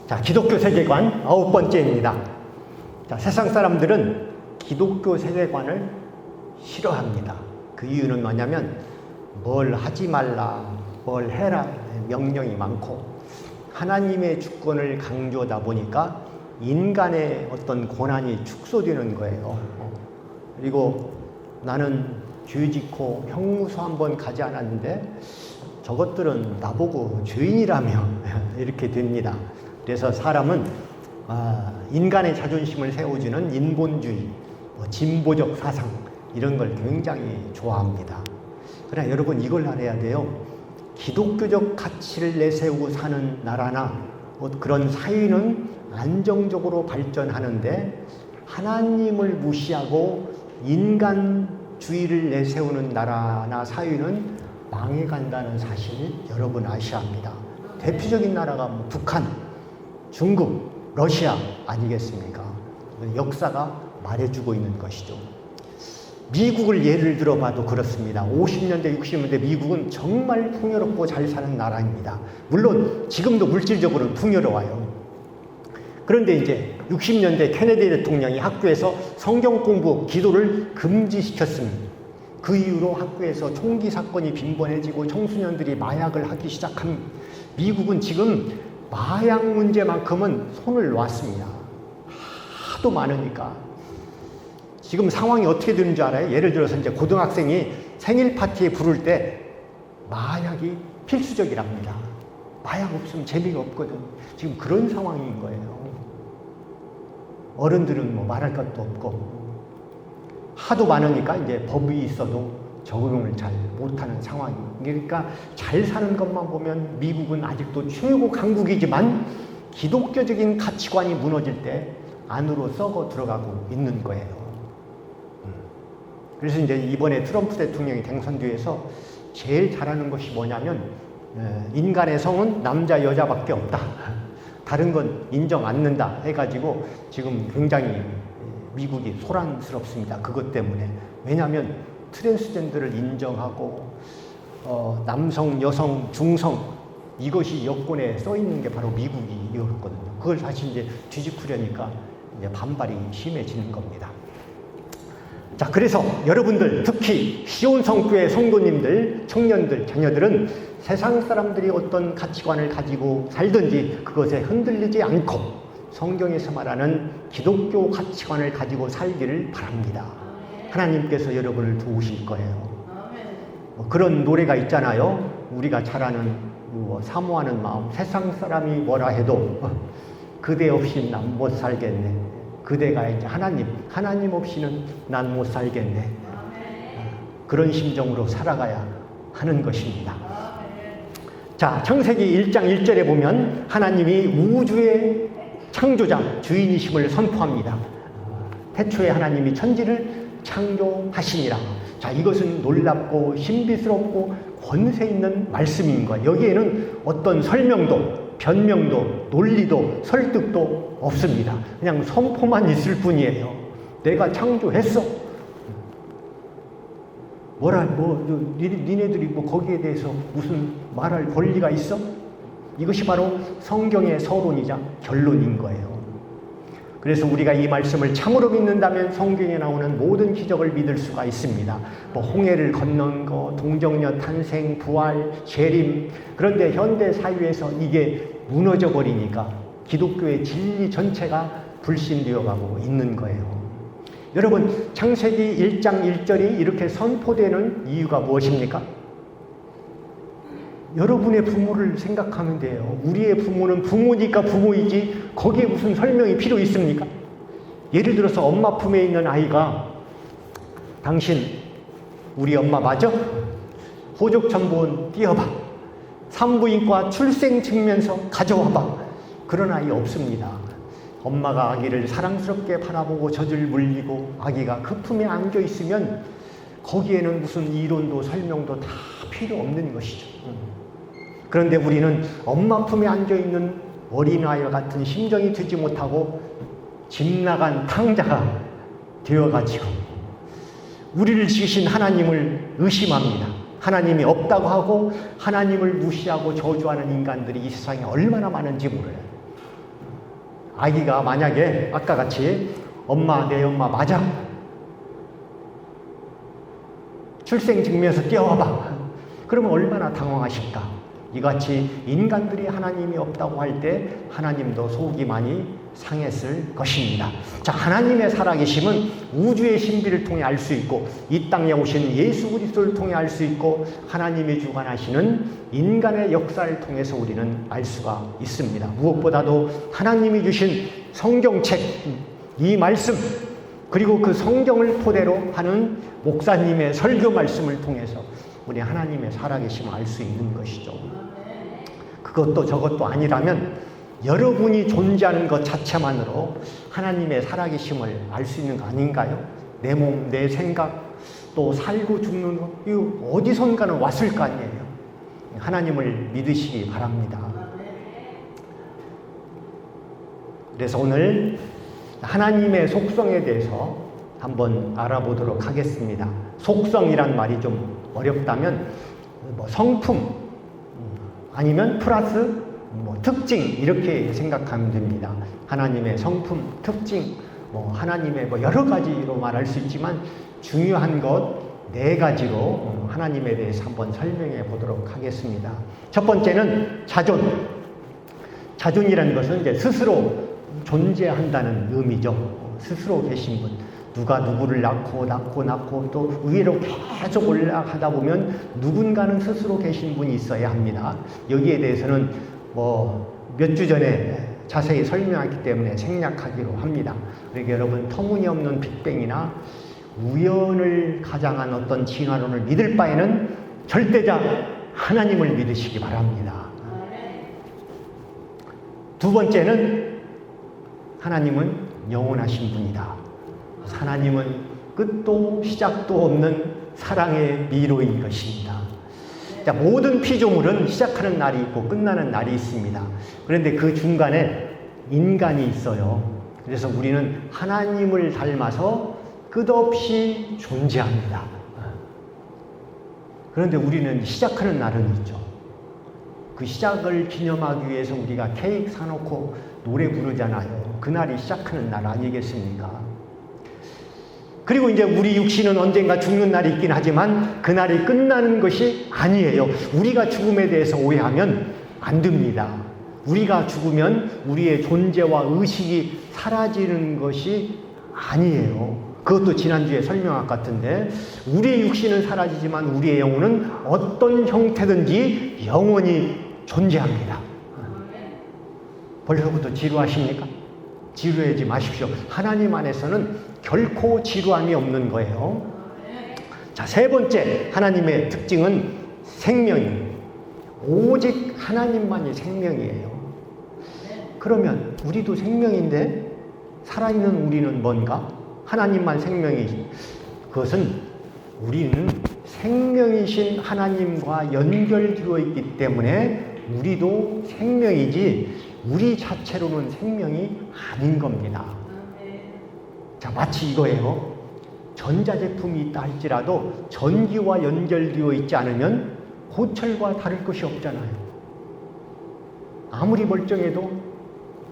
자, 기독교 세계관 9번째입니다. 자, 세상 사람들은 기독교 세계관을 싫어합니다. 그 이유는 뭐냐면 뭘 하지 말라, 뭘 해라 명령이 많고 하나님의 주권을 강조하다 보니까 인간의 어떤 고난이 축소되는 거예요. 그리고 나는 죄 짓고 형무소 한번 가지 않았는데 저것들은 나보고 죄인이라며 이렇게 됩니다. 그래서 사람은 인간의 자존심을 세워주는 인본주의, 진보적 사상 이런 걸 굉장히 좋아합니다. 그러나 여러분 이걸 알아야 돼요. 기독교적 가치를 내세우고 사는 나라나 그런 사회는 안정적으로 발전하는데 하나님을 무시하고 인간주의를 내세우는 나라나 사회는 망해간다는 사실을 여러분 아셔야 합니다. 대표적인 나라가 북한, 중국, 러시아 아니겠습니까? 역사가 말해주고 있는 것이죠. 미국을 예를 들어봐도 그렇습니다. 50년대, 60년대 미국은 정말 풍요롭고 잘 사는 나라입니다. 물론 지금도 물질적으로는 풍요로워요. 그런데 이제 60년대 케네디 대통령이 학교에서 성경 공부, 기도를 금지시켰습니다. 그 이후로 학교에서 총기 사건이 빈번해지고 청소년들이 마약을 하기 시작한 미국은 지금 마약 문제만큼은 손을 놨습니다. 하도 많으니까. 지금 상황이 어떻게 되는 줄 알아요? 예를 들어서 이제 고등학생이 생일 파티에 부를 때 마약이 필수적이랍니다. 마약 없으면 재미가 없거든. 지금 그런 상황인 거예요. 어른들은 뭐 말할 것도 없고 하도 많으니까 이제 법이 있어도 적용을 잘 못하는 상황이에요. 그러니까 잘 사는 것만 보면 미국은 아직도 최고 강국이지만 기독교적인 가치관이 무너질 때 안으로 썩어 들어가고 있는 거예요. 그래서 이제 이번에 트럼프 대통령이 당선되어서 제일 잘하는 것이 뭐냐면 인간의 성은 남자 여자밖에 없다. 다른 건 인정 않는다 해가지고 지금 굉장히 미국이 소란스럽습니다. 그것 때문에. 왜냐하면 트랜스젠더를 인정하고 남성, 여성, 중성 이것이 여권에 써 있는 게 바로 미국이었거든요. 그걸 다시 이제 뒤집으려니까 이제 반발이 심해지는 겁니다. 자, 그래서 여러분들 특히 시온성교회 성도님들, 청년들, 자녀들은 세상 사람들이 어떤 가치관을 가지고 살든지 그것에 흔들리지 않고 성경에서 말하는 기독교 가치관을 가지고 살기를 바랍니다. 하나님께서 여러분을 도우실 거예요. 그런 노래가 있잖아요. 우리가 잘 아는 사모하는 마음. 세상 사람이 뭐라 해도 그대 없이 난 못 살겠네. 그대가 이제 하나님 없이는 난 못 살겠네. 그런 심정으로 살아가야 하는 것입니다. 자, 창세기 1장 1절에 보면 하나님이 우주의 창조자, 주인이심을 선포합니다. 태초에 하나님이 천지를 창조하시니라. 자, 이것은 놀랍고 신비스럽고 권세 있는 말씀인 거예요. 여기에는 어떤 설명도, 변명도, 논리도, 설득도 없습니다. 그냥 선포만 있을 뿐이에요. 내가 창조했어. 니네들이 거기에 대해서 무슨 말할 권리가 있어? 이것이 바로 성경의 서론이자 결론인 거예요. 그래서 우리가 이 말씀을 참으로 믿는다면 성경에 나오는 모든 기적을 믿을 수가 있습니다. 홍해를 건넌 거, 동정녀 탄생, 부활, 재림. 그런데 현대 사회에서 이게 무너져 버리니까 기독교의 진리 전체가 불신되어 가고 있는 거예요. 여러분, 창세기 1장 1절이 이렇게 선포되는 이유가 무엇입니까? 여러분의 부모를 생각하면 돼요. 우리의 부모는 부모니까 부모이지 거기에 무슨 설명이 필요 있습니까? 예를 들어서 엄마 품에 있는 아이가 당신 우리 엄마 맞아? 호적천본 띄어봐. 산부인과 출생증명서 가져와봐. 그런 아이 없습니다. 엄마가 아기를 사랑스럽게 바라보고 젖을 물리고 아기가 그 품에 안겨 있으면 거기에는 무슨 이론도 설명도 다 필요 없는 것이죠. 그런데 우리는 엄마 품에 안겨있는 어린아이와 같은 심정이 되지 못하고 집 나간 탕자가 되어가지고 우리를 지으신 하나님을 의심합니다. 하나님이 없다고 하고 하나님을 무시하고 저주하는 인간들이 이 세상에 얼마나 많은지 몰라요. 아기가 만약에 아까 같이 엄마, 내 엄마 맞아. 출생증명서 띄워봐. 그러면 얼마나 당황하실까? 이같이 인간들이 하나님이 없다고 할 때 하나님도 속이 많이 상했을 것입니다. 자, 하나님의 살아계심은 우주의 신비를 통해 알 수 있고 이 땅에 오신 예수 그리스도를 통해 알 수 있고 하나님이 주관하시는 인간의 역사를 통해서 우리는 알 수가 있습니다. 무엇보다도 하나님이 주신 성경책, 이 말씀, 그리고 그 성경을 토대로 하는 목사님의 설교 말씀을 통해서 우리 하나님의 살아계심을 알 수 있는 것이죠. 그것도 저것도 아니라면 여러분이 존재하는 것 자체만으로 하나님의 살아계심을 알 수 있는 거 아닌가요? 내 몸, 내 생각, 또 살고 죽는 것, 이거 어디선가는 왔을 거 아니에요? 하나님을 믿으시기 바랍니다. 그래서 오늘 하나님의 속성에 대해서 한번 알아보도록 하겠습니다. 속성이란 말이 좀 어렵다면 성품 아니면 플러스 특징 이렇게 생각하면 됩니다. 하나님의 성품, 특징, 하나님의 여러 가지로 말할 수 있지만 중요한 것 4가지로 하나님에 대해서 한번 설명해 보도록 하겠습니다. 첫 번째는 자존. 자존이라는 것은 이제 스스로 존재한다는 의미죠. 스스로 계신 분. 누가 누구를 낳고 또 위로 계속 올라가다 보면 누군가는 스스로 계신 분이 있어야 합니다. 여기에 대해서는 몇 주 전에 자세히 설명했기 때문에 생략하기로 합니다. 그러니까 여러분 터무니없는 빅뱅이나 우연을 가장한 어떤 진화론을 믿을 바에는 절대자 하나님을 믿으시기 바랍니다. 두 번째는 하나님은 영원하신 분이다. 하나님은 끝도 시작도 없는 사랑의 미로인 것입니다. 자, 모든 피조물은 시작하는 날이 있고 끝나는 날이 있습니다. 그런데 그 중간에 인간이 있어요. 그래서 우리는 하나님을 닮아서 끝없이 존재합니다. 그런데 우리는 시작하는 날은 있죠. 그 시작을 기념하기 위해서 우리가 케이크 사놓고 노래 부르잖아요. 그날이 시작하는 날 아니겠습니까? 그리고 이제 우리 육신은 언젠가 죽는 날이 있긴 하지만 그날이 끝나는 것이 아니에요. 우리가 죽음에 대해서 오해하면 안 됩니다. 우리가 죽으면 우리의 존재와 의식이 사라지는 것이 아니에요. 그것도 지난주에 설명한 것 같은데 우리의 육신은 사라지지만 우리의 영혼은 어떤 형태든지 영원히 존재합니다. 벌써부터 지루하십니까? 지루하지 마십시오. 하나님 안에서는 결코 지루함이 없는 거예요. 자, 세 번째 하나님의 특징은 생명입니다. 오직 하나님만이 생명이에요. 그러면 우리도 생명인데 살아있는 우리는 뭔가? 하나님만 생명이지. 그것은 우리는 생명이신 하나님과 연결되어 있기 때문에 우리도 생명이지 우리 자체로는 생명이 아닌 겁니다. 자, 마치 이거예요. 전자제품이 있다 할지라도 전기와 연결되어 있지 않으면 고철과 다를 것이 없잖아요. 아무리 멀쩡해도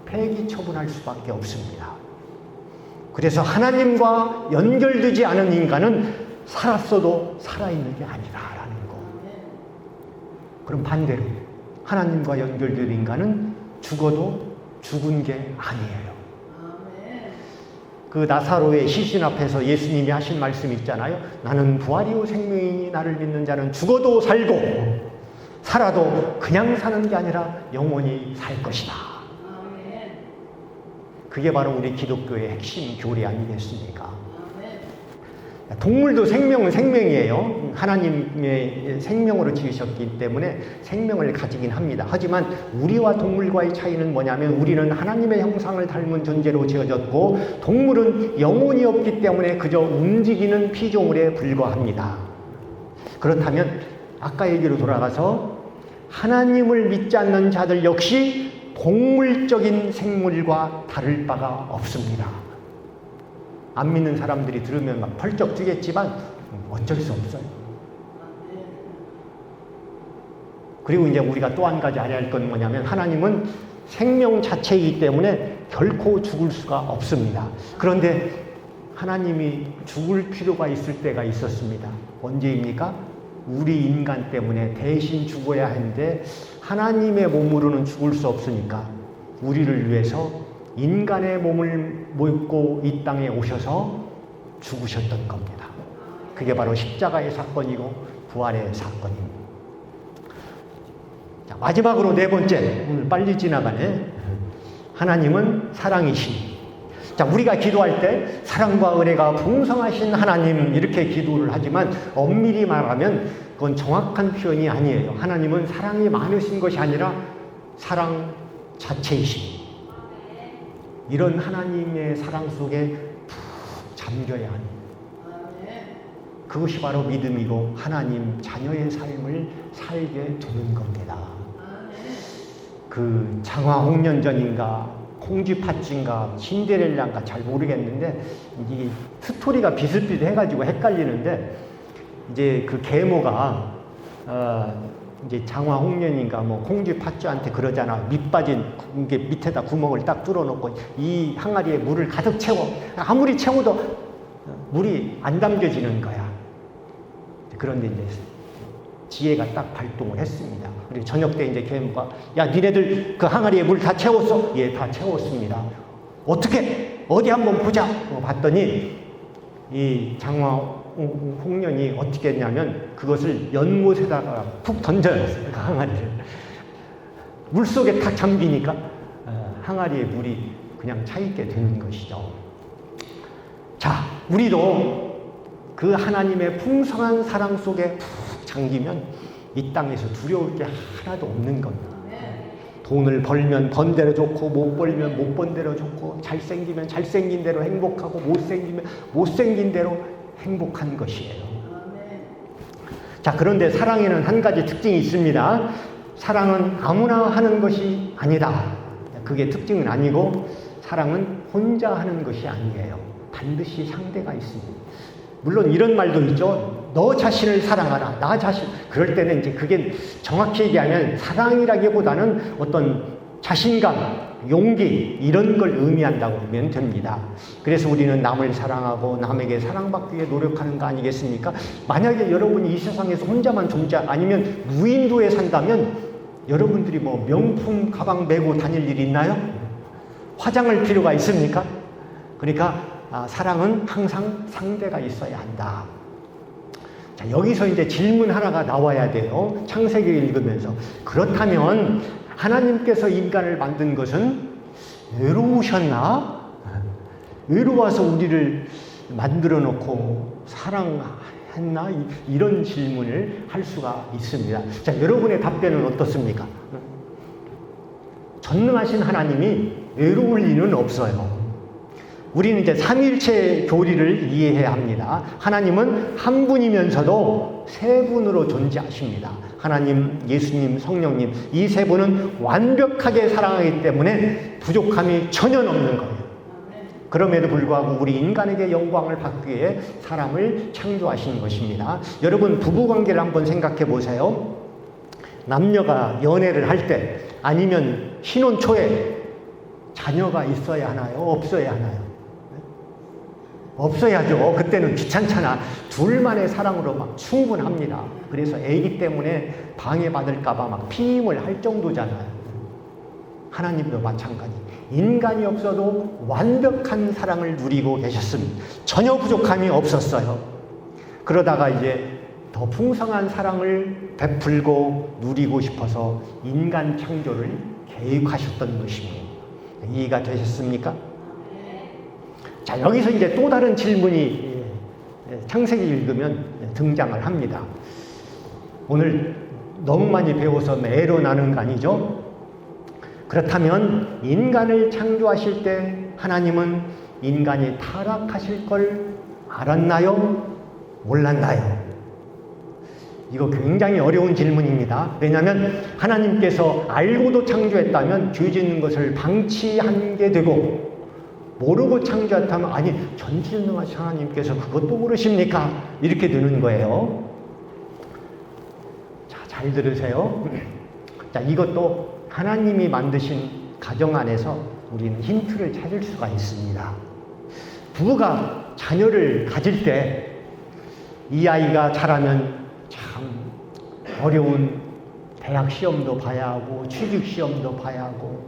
폐기 처분할 수밖에 없습니다. 그래서 하나님과 연결되지 않은 인간은 살았어도 살아있는 게 아니라라는 거. 그럼 반대로 하나님과 연결된 인간은 죽어도 죽은 게 아니에요. 그 나사로의 시신 앞에서 예수님이 하신 말씀 있잖아요. 나는 부활이요 생명이니 나를 믿는 자는 죽어도 살고 살아도 그냥 사는 게 아니라 영원히 살 것이다. 그게 바로 우리 기독교의 핵심 교리 아니겠습니까? 동물도 생명은 생명이에요. 하나님의 생명으로 지으셨기 때문에 생명을 가지긴 합니다. 하지만 우리와 동물과의 차이는 뭐냐면 우리는 하나님의 형상을 닮은 존재로 지어졌고 동물은 영혼이 없기 때문에 그저 움직이는 피조물에 불과합니다. 그렇다면 아까 얘기로 돌아가서 하나님을 믿지 않는 자들 역시 동물적인 생물과 다를 바가 없습니다. 안 믿는 사람들이 들으면 막 펄쩍 뛰겠지만 어쩔 수 없어요. 그리고 이제 우리가 또 한 가지 알아야 할 건 뭐냐면 하나님은 생명 자체이기 때문에 결코 죽을 수가 없습니다. 그런데 하나님이 죽을 필요가 있을 때가 있었습니다. 언제입니까? 우리 인간 때문에 대신 죽어야 하는데 하나님의 몸으로는 죽을 수 없으니까 우리를 위해서 인간의 몸을 입고 이 땅에 오셔서 죽으셨던 겁니다. 그게 바로 십자가의 사건이고 부활의 사건입니다. 자, 마지막으로 네 번째, 오늘 빨리 지나가네. 하나님은 사랑이시니. 자, 우리가 기도할 때 사랑과 은혜가 풍성하신 하나님 이렇게 기도를 하지만 엄밀히 말하면 그건 정확한 표현이 아니에요. 하나님은 사랑이 많으신 것이 아니라 사랑 자체이시니. 이런 하나님의 사랑 속에 푹 잠겨야 합니다. 그것이 바로 믿음이고 하나님 자녀의 삶을 살게 되는 겁니다. 그 장화홍련전인가 콩쥐팥쥐인가 신데렐라인가 잘 모르겠는데 이 스토리가 비슷비슷해가지고 헷갈리는데 이제 그 계모가 이제 장화홍련인가 뭐 콩쥐팥쥐한테 그러잖아. 밑 빠진 이게 밑에다 구멍을 딱 뚫어놓고 이 항아리에 물을 가득 채워. 아무리 채워도 물이 안 담겨지는 거야. 그런데 이제 지혜가 딱 발동을 했습니다. 그리고 저녁 때 이제 계모가 야 니네들 그 항아리에 물 다 채웠어? 예, 다 채웠습니다. 어떻게? 어디 한번 보자. 봤더니 이 장화홍련이 어떻게 했냐면 그것을 연못에다가 푹 던져놨어요. 그 항아리를. 물속에 탁 잠기니까 항아리에 물이 그냥 차있게 되는 것이죠. 자, 우리도 그 하나님의 풍성한 사랑 속에 푹 잠기면 이 땅에서 두려울 게 하나도 없는 겁니다. 돈을 벌면 번 대로 좋고 못 벌면 못 번 대로 좋고 잘생기면 잘생긴 대로 행복하고 못생기면 못생긴 대로 행복한 것이에요. 자, 그런데 사랑에는 한 가지 특징이 있습니다. 사랑은 아무나 하는 것이 아니다. 그게 특징은 아니고 사랑은 혼자 하는 것이 아니에요. 반드시 상대가 있습니다. 물론 이런 말도 있죠. 너 자신을 사랑하라. 나 자신. 그럴 때는 이제 그게 정확히 얘기하면 사랑이라기보다는 어떤 자신감, 용기 이런 걸 의미한다고 보면 됩니다. 그래서 우리는 남을 사랑하고 남에게 사랑받기 위해 노력하는 거 아니겠습니까? 만약에 여러분이 이 세상에서 혼자만 아니면 무인도에 산다면 여러분들이 뭐 명품 가방 메고 다닐 일이 있나요? 화장할 필요가 있습니까? 그러니까 사랑은 항상 상대가 있어야 한다. 자, 여기서 이제 질문 하나가 나와야 돼요. 창세기 읽으면서. 그렇다면 하나님께서 인간을 만든 것은 외로우셨나? 외로워서 우리를 만들어 놓고 사랑했나? 이런 질문을 할 수가 있습니다. 자, 여러분의 답변은 어떻습니까? 전능하신 하나님이 외로울 리는 없어요. 우리는 이제 삼위일체 교리를 이해해야 합니다. 하나님은 한 분이면서도 세 분으로 존재하십니다. 하나님, 예수님, 성령님 이 세 분은 완벽하게 사랑하기 때문에 부족함이 전혀 없는 거예요. 그럼에도 불구하고 우리 인간에게 영광을 받기 위해 사람을 창조하신 것입니다. 여러분 부부관계를 한번 생각해 보세요. 남녀가 연애를 할 때 아니면 신혼 초에 자녀가 있어야 하나요? 없어야 하나요? 없어야죠. 그때는 귀찮잖아. 둘만의 사랑으로 막 충분합니다. 그래서 애기 때문에 방해받을까봐 막 피임을 할 정도잖아요. 하나님도 마찬가지. 인간이 없어도 완벽한 사랑을 누리고 계셨습니다. 전혀 부족함이 없었어요. 그러다가 이제 더 풍성한 사랑을 베풀고 누리고 싶어서 인간 창조를 계획하셨던 것입니다. 이해가 되셨습니까? 자, 여기서 이제 또 다른 질문이 창세기 읽으면 등장을 합니다. 오늘 너무 많이 배워서 애로 나는 거 아니죠? 그렇다면 인간을 창조하실 때 하나님은 인간이 타락하실 걸 알았나요? 몰랐나요? 이거 굉장히 어려운 질문입니다. 왜냐하면 하나님께서 알고도 창조했다면 죄 짓는 것을 방치한 게 되고 모르고 창조했다면 아니 전지전능하신 하나님께서 그것도 모르십니까? 이렇게 되는 거예요. 자, 잘 들으세요. 자, 이것도 하나님이 만드신 가정 안에서 우리는 힌트를 찾을 수가 있습니다. 부부가 자녀를 가질 때 이 아이가 자라면 참 어려운 대학 시험도 봐야 하고 취직 시험도 봐야 하고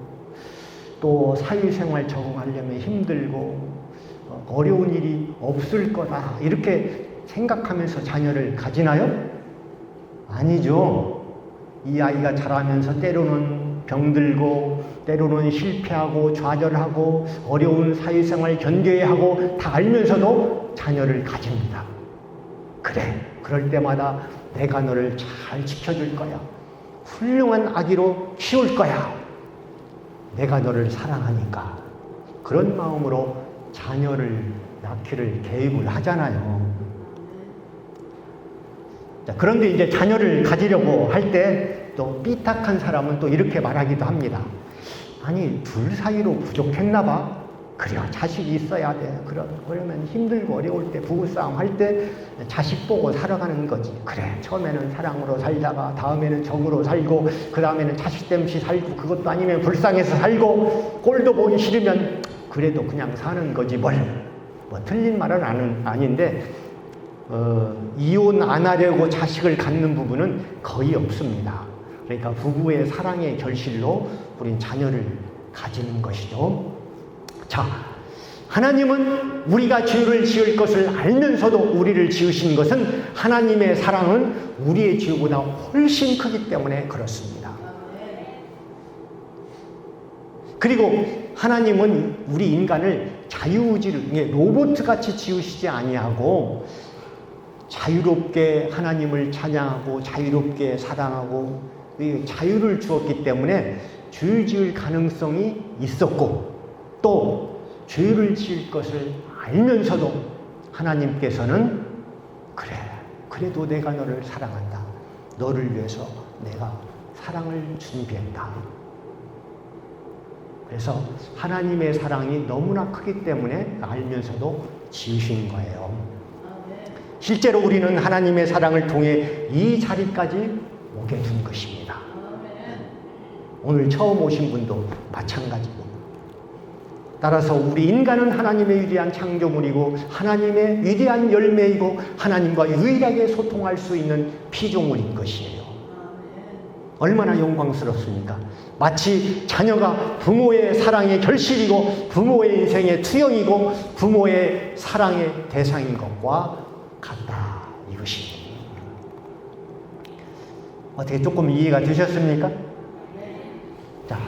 또 사회생활 적응하려면 힘들고 어려운 일이 없을 거다 이렇게 생각하면서 자녀를 가지나요? 아니죠. 이 아이가 자라면서 때로는 병들고 때로는 실패하고 좌절하고 어려운 사회생활 견뎌야 하고 다 알면서도 자녀를 가집니다. 그래, 그럴 때마다 내가 너를 잘 지켜줄 거야. 훌륭한 아기로 키울 거야. 내가 너를 사랑하니까. 그런 마음으로 자녀를 낳기를 계획을 하잖아요. 자, 그런데 이제 자녀를 가지려고 할 때 또 삐딱한 사람은 또 이렇게 말하기도 합니다. 아니, 둘 사이로 부족했나 봐. 그래, 자식이 있어야 돼. 그러면 힘들고 어려울 때 부부싸움 할 때 자식 보고 살아가는 거지. 그래, 처음에는 사랑으로 살다가 다음에는 정으로 살고 그 다음에는 자식 땜시 살고 그것도 아니면 불쌍해서 살고 꼴도 보기 싫으면 그래도 그냥 사는 거지 뭘. 뭐 틀린 말은 아닌데 이혼 안 하려고 자식을 갖는 부부는 거의 없습니다. 그러니까 부부의 사랑의 결실로 우린 자녀를 가지는 것이죠. 자, 하나님은 우리가 죄를 지을 것을 알면서도 우리를 지으신 것은 하나님의 사랑은 우리의 죄보다 훨씬 크기 때문에 그렇습니다. 그리고 하나님은 우리 인간을 자유의지를 로봇같이 지으시지 아니하고 자유롭게 하나님을 찬양하고 자유롭게 사랑하고 자유를 주었기 때문에 죄를 지을 가능성이 있었고 또 죄를 지을 것을 알면서도 하나님께서는 그래, 그래도 내가 너를 사랑한다. 너를 위해서 내가 사랑을 준비했다. 그래서 하나님의 사랑이 너무나 크기 때문에 알면서도 지으신 거예요. 실제로 우리는 하나님의 사랑을 통해 이 자리까지 오게 된 것입니다. 오늘 처음 오신 분도 마찬가지고. 따라서 우리 인간은 하나님의 위대한 창조물이고 하나님의 위대한 열매이고 하나님과 유일하게 소통할 수 있는 피조물인 것이에요. 얼마나 영광스럽습니까? 마치 자녀가 부모의 사랑의 결실이고 부모의 인생의 투영이고 부모의 사랑의 대상인 것과 같다. 이것입니다. 어떻게 조금 이해가 되셨습니까? 자,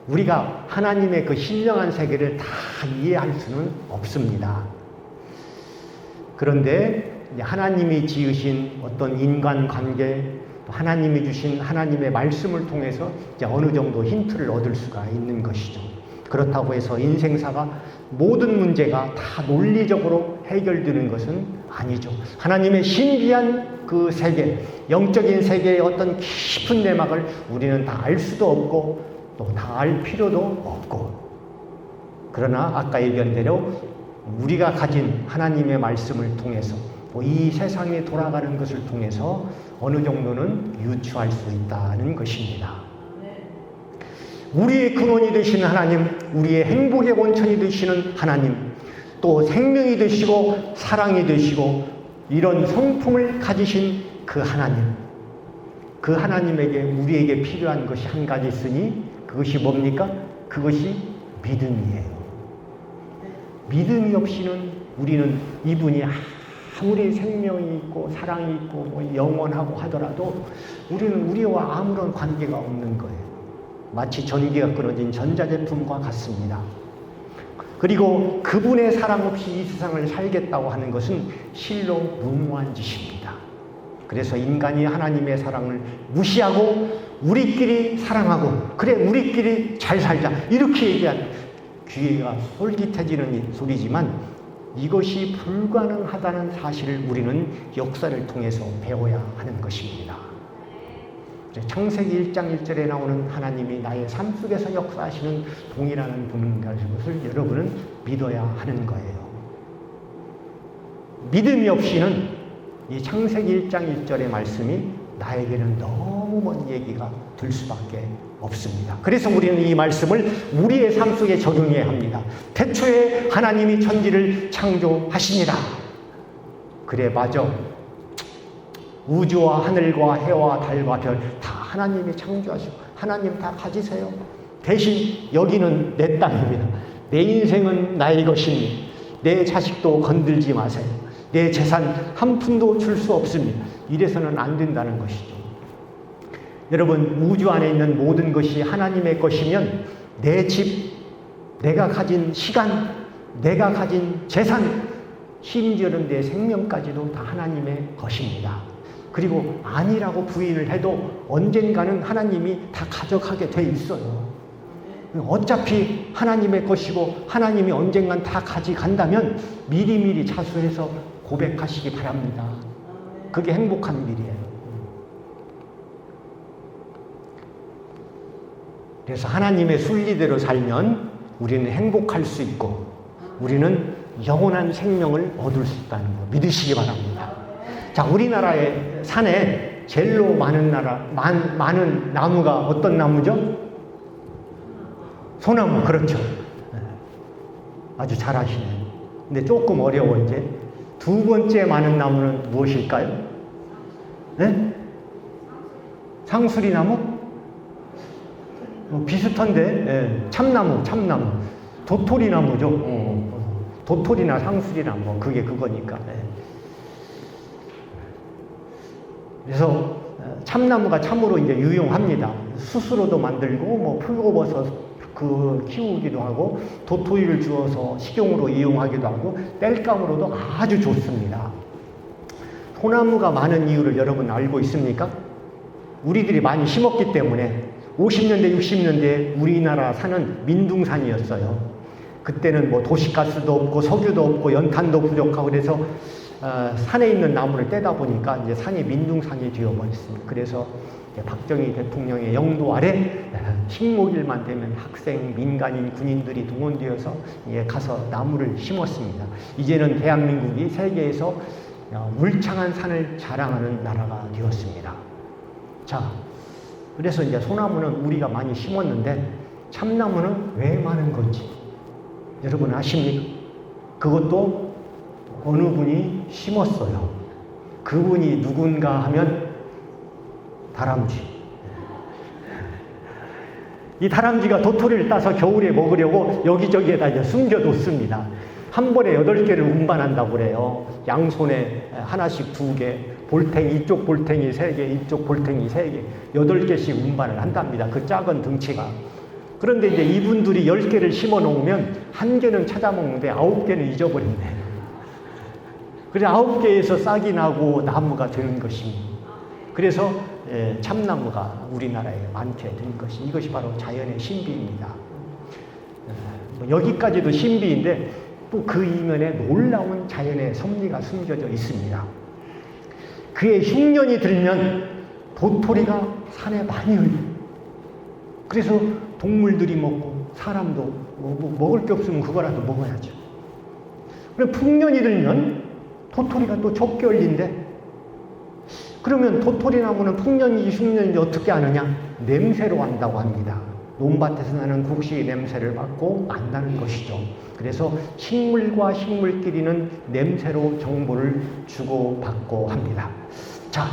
우리가 하나님의 그 신령한 세계를 다 이해할 수는 없습니다. 그런데 하나님이 지으신 어떤 인간관계, 하나님이 주신 하나님의 말씀을 통해서 이제 어느 정도 힌트를 얻을 수가 있는 것이죠. 그렇다고 해서 인생사가 모든 문제가 다 논리적으로 해결되는 것은 아니죠. 하나님의 신비한 그 세계, 영적인 세계의 어떤 깊은 내막을 우리는 다 알 수도 없고 또 다 알 필요도 없고, 그러나 아까 얘기한 대로 우리가 가진 하나님의 말씀을 통해서 이 세상에 돌아가는 것을 통해서 어느 정도는 유추할 수 있다는 것입니다. 우리의 근원이 되시는 하나님, 우리의 행복의 원천이 되시는 하나님, 또 생명이 되시고 사랑이 되시고 이런 성품을 가지신 그 하나님, 그 하나님에게 우리에게 필요한 것이 한 가지 있으니 그것이 뭡니까? 그것이 믿음이에요. 믿음이 없이는 우리는 이분이 아무리 생명이 있고 사랑이 있고 뭐 영원하고 하더라도 우리는 우리와 아무런 관계가 없는 거예요. 마치 전기가 끊어진 전자제품과 같습니다. 그리고 그분의 사랑 없이 이 세상을 살겠다고 하는 것은 실로 무모한 짓입니다. 그래서 인간이 하나님의 사랑을 무시하고 우리끼리 사랑하고 그래 우리끼리 잘 살자 이렇게 얘기하는, 귀가 솔깃해지는 소리지만 이것이 불가능하다는 사실을 우리는 역사를 통해서 배워야 하는 것입니다. 창세기 1장 1절에 나오는 하나님이 나의 삶 속에서 역사하시는 동일한 분인 것을 여러분은 믿어야 하는 거예요. 믿음이 없이는 이 창세기 1장 1절의 말씀이 나에게는 너무 헛먼 얘기가 될 수밖에 없습니다. 그래서 우리는 이 말씀을 우리의 삶 속에 적용해야 합니다. 태초에 하나님이 천지를 창조하시니라. 그래, 맞아. 우주와 하늘과 해와 달과 별 다 하나님이 창조하시고 하나님 다 가지세요. 대신 여기는 내 땅입니다. 내 인생은 나의 것이니 내 자식도 건들지 마세요. 내 재산 한 푼도 줄 수 없습니다. 이래서는 안 된다는 것이죠. 여러분, 우주 안에 있는 모든 것이 하나님의 것이면 내 집, 내가 가진 시간, 내가 가진 재산, 심지어는 내 생명까지도 다 하나님의 것입니다. 그리고 아니라고 부인을 해도 언젠가는 하나님이 다 가져가게 돼 있어요. 어차피 하나님의 것이고 하나님이 언젠간 다 가져간다면 미리미리 자수해서 고백하시기 바랍니다. 그게 행복한 일이에요. 그래서 하나님의 순리대로 살면 우리는 행복할 수 있고 우리는 영원한 생명을 얻을 수 있다는 거 믿으시기 바랍니다. 자, 우리나라의 산에 제일로 많은 많은 나무가 어떤 나무죠? 소나무, 그렇죠. 아주 잘하시네요. 근데 조금 어려워. 이제 두 번째 많은 나무는 무엇일까요? 네? 상수리나무? 비슷한데, 네. 참나무. 도토리나무죠. 도토리나 상수리나무, 그게 그거니까. 네. 그래서 참나무가 참으로 이제 유용합니다. 스스로도 만들고, 뭐 풀고버섯 키우기도 하고, 도토리를 주워서 식용으로 이용하기도 하고, 땔감으로도 아주 좋습니다. 소나무가 많은 이유를 여러분 알고 있습니까? 우리들이 많이 심었기 때문에 50년대, 60년대 우리나라 산은 민둥산이었어요. 그때는 뭐 도시가스도 없고 석유도 없고 연탄도 부족하고 그래서 산에 있는 나무를 떼다 보니까 이제 산이 민둥산이 되어버렸습니다. 그래서 박정희 대통령의 영도 아래 식목일만 되면 학생, 민간인, 군인들이 동원되어서 가서 나무를 심었습니다. 이제는 대한민국이 세계에서 울창한 산을 자랑하는 나라가 되었습니다. 자, 그래서 이제 소나무는 우리가 많이 심었는데 참나무는 왜 많은 건지 여러분 아십니까? 그것도 어느 분이 심었어요. 그분이 누군가 하면 다람쥐. 이 다람쥐가 도토리를 따서 겨울에 먹으려고 여기저기에다 이제 숨겨뒀습니다. 한 번에 8개를 운반한다고 그래요. 양손에 하나씩 2개, 볼탱이, 이쪽 볼탱이 3개, 이쪽 볼탱이 3개, 8개씩 운반을 한답니다. 그 작은 덩치가. 그런데 이제 이분들이 10개를 심어 놓으면 1개는 찾아먹는데 9개는 잊어버린대. 그래서 9개에서 싹이 나고 나무가 되는 것입니다. 그래서 참나무가 우리나라에 많게 된 것이, 이것이 바로 자연의 신비입니다. 여기까지도 신비인데 또 그 이면에 놀라운 자연의 섭리가 숨겨져 있습니다. 그의 흉년이 들면 도토리가 산에 많이 흘려요. 그래서 동물들이 먹고 사람도 뭐 먹을 게 없으면 그거라도 먹어야죠. 그럼 풍년이 들면 도토리가 또 적게 열린대. 그러면 도토리 나무는 풍년인지 흉년인지 어떻게 아느냐? 냄새로 안다고 합니다. 논밭에서 나는 국시의 냄새를 맡고 안다는 것이죠. 그래서 식물과 식물끼리는 냄새로 정보를 주고받고 합니다. 자,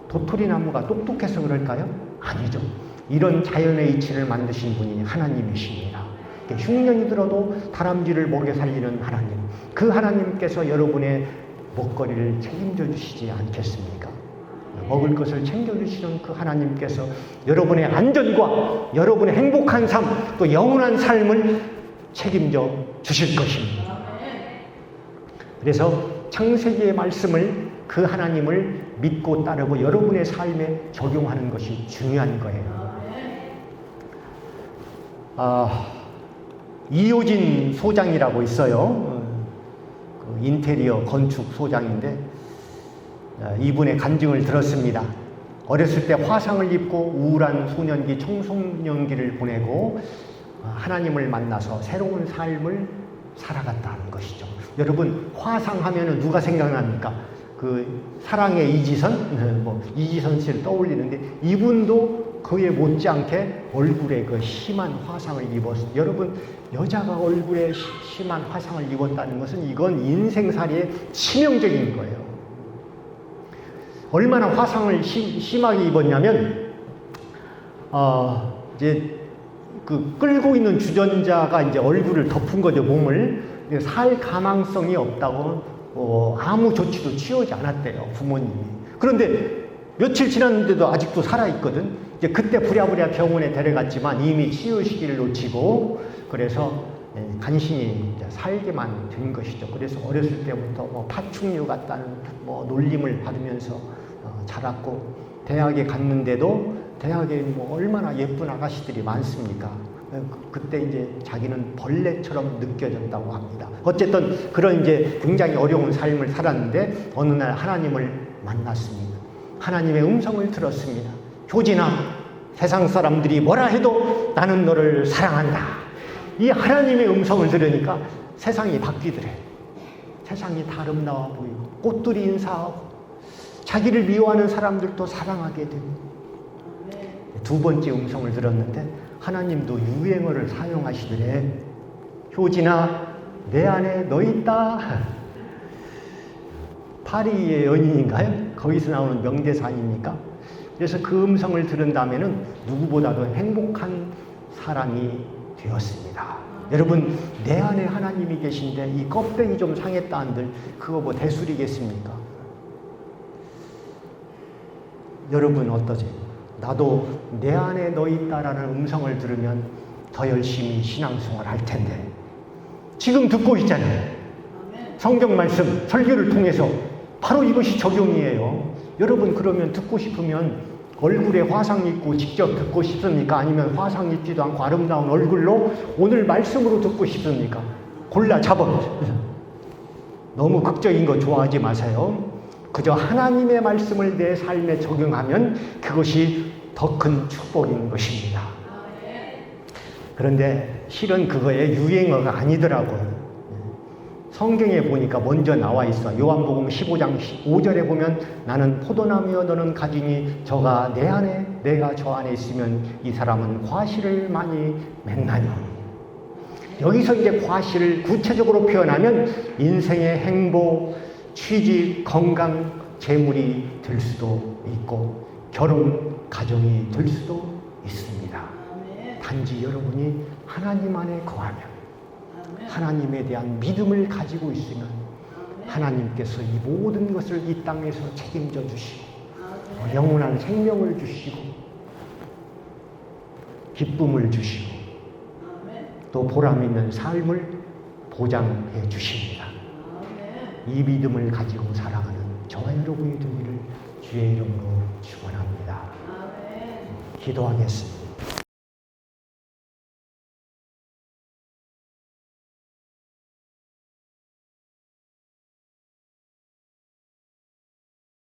도토리 나무가 똑똑해서 그럴까요? 아니죠. 이런 자연의 이치를 만드신 분이 하나님이십니다. 흉년이 들어도 다람쥐를 먹여 살리는 하나님, 그 하나님께서 여러분의 먹거리를 책임져 주시지 않겠습니까? 먹을 것을 챙겨주시는 그 하나님께서 여러분의 안전과 여러분의 행복한 삶, 또 영원한 삶을 책임져 주실 것입니다. 그래서 창세기의 말씀을, 그 하나님을 믿고 따르고 여러분의 삶에 적용하는 것이 중요한 거예요. 이효진 소장이라고 있어요. 그 인테리어 건축 소장인데 이분의 간증을 들었습니다. 어렸을 때 화상을 입고 우울한 소년기, 청소년기를 보내고 하나님을 만나서 새로운 삶을 살아갔다는 것이죠. 여러분, 화상하면 누가 생각납니까? 그 사랑의 이지선, 뭐 이지선 씨를 떠올리는데 이분도 그에 못지않게 얼굴에 그 심한 화상을 입었어요. 여러분, 여자가 얼굴에 심한 화상을 입었다는 것은 이건 인생살이에 치명적인 거예요. 얼마나 화상을 심하게 입었냐면, 이제 그 끌고 있는 주전자가 이제 얼굴을 덮은 거죠, 몸을. 살 가망성이 없다고 아무 조치도 취하지 않았대요, 부모님이. 그런데 며칠 지났는데도 아직도 살아있거든. 이제 그때 부랴부랴 병원에 데려갔지만 이미 치유 시기를 놓치고, 그래서 간신히 이제 살게만 된 것이죠. 그래서 어렸을 때부터 뭐 파충류 같다는 뭐 놀림을 받으면서 자랐고, 대학에 갔는데도 대학에 뭐 얼마나 예쁜 아가씨들이 많습니까? 그때 이제 자기는 벌레처럼 느껴졌다고 합니다. 어쨌든 그런 이제 굉장히 어려운 삶을 살았는데 어느 날 하나님을 만났습니다. 하나님의 음성을 들었습니다. 효진아, 세상 사람들이 뭐라 해도 나는 너를 사랑한다. 이 하나님의 음성을 들으니까 세상이 바뀌더래. 세상이 다 아름다워 보이고 꽃들이 인사하고 자기를 미워하는 사람들도 사랑하게 되고. 두 번째 음성을 들었는데 하나님도 유행어를 사용하시더래. 효진아, 내 안에 너 있다. 파리의 연인인가요? 거기서 나오는 명대사 아닙니까? 그래서 그 음성을 들은 다음에는 누구보다도 행복한 사람이 되었습니다. 여러분, 내 안에 하나님이 계신데 이 껍데기 좀 상했다 한들 그거 뭐 대수리겠습니까? 여러분 어떠세요? 나도 내 안에 너 있다라는 음성을 들으면 더 열심히 신앙생활 할 텐데 지금 듣고 있잖아요. 성경 말씀, 설교를 통해서 바로 이것이 적용이에요. 여러분, 그러면 듣고 싶으면 얼굴에 화상 입고 직접 듣고 싶습니까? 아니면 화상 입지도 않고 아름다운 얼굴로 오늘 말씀으로 듣고 싶습니까? 골라 잡아. 너무 극적인 거 좋아하지 마세요. 그저 하나님의 말씀을 내 삶에 적용하면 그것이 더 큰 축복인 것입니다. 그런데 실은 그거의 유행어가 아니더라고요. 성경에 보니까 먼저 나와 있어. 요한복음 15장 5절에 보면 나는 포도나무여 너는 가지니 저가 내 안에 내가 저 안에 있으면 이 사람은 과실을 많이 맺나니. 여기서 이제 과실을 구체적으로 표현하면 인생의 행복, 취직, 건강, 재물이 될 수도 있고 결혼, 가정이 될 수도 있습니다. 단지 여러분이 하나님 안에 거하면, 하나님에 대한 믿음을 가지고 있으면 하나님께서 이 모든 것을 이 땅에서 책임져 주시고 영원한 생명을 주시고 기쁨을 주시고 또 보람 있는 삶을 보장해 주십니다. 이 믿음을 가지고 살아가는 저와 여러분이 되기를 주의 이름으로 축원합니다. 기도하겠습니다.